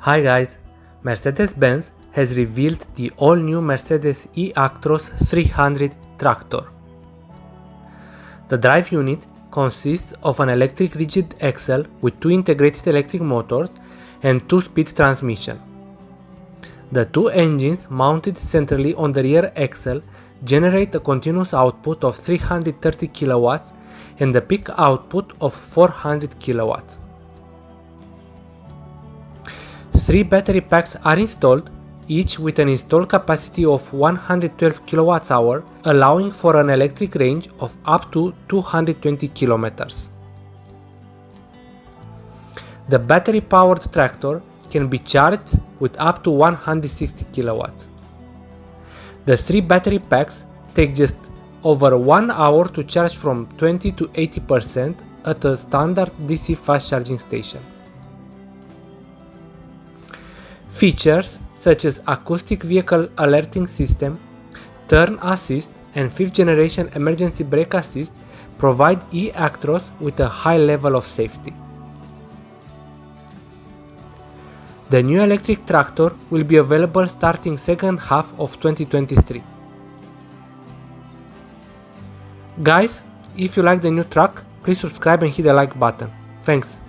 Hi guys, Mercedes-Benz has revealed the all-new Mercedes e-Actros 300 tractor. The drive unit consists of an electric rigid axle with two integrated electric motors and two-speed transmission. The two engines mounted centrally on the rear axle generate a continuous output of 330 kW and a peak output of 400 kW. 3 battery packs are installed, each with an installed capacity of 112 kWh, allowing for an electric range of up to 220 km. The battery-powered tractor can be charged with up to 160 kW. The 3 battery packs take just over 1 hour to charge from 20 to 80% at a standard DC fast charging station. Features such as acoustic vehicle alerting system, turn assist and 5th generation emergency brake assist provide e-Actros with a high level of safety. The new electric tractor will be available starting second half of 2023. Guys, if you like the new truck, please subscribe and hit the like button. Thanks!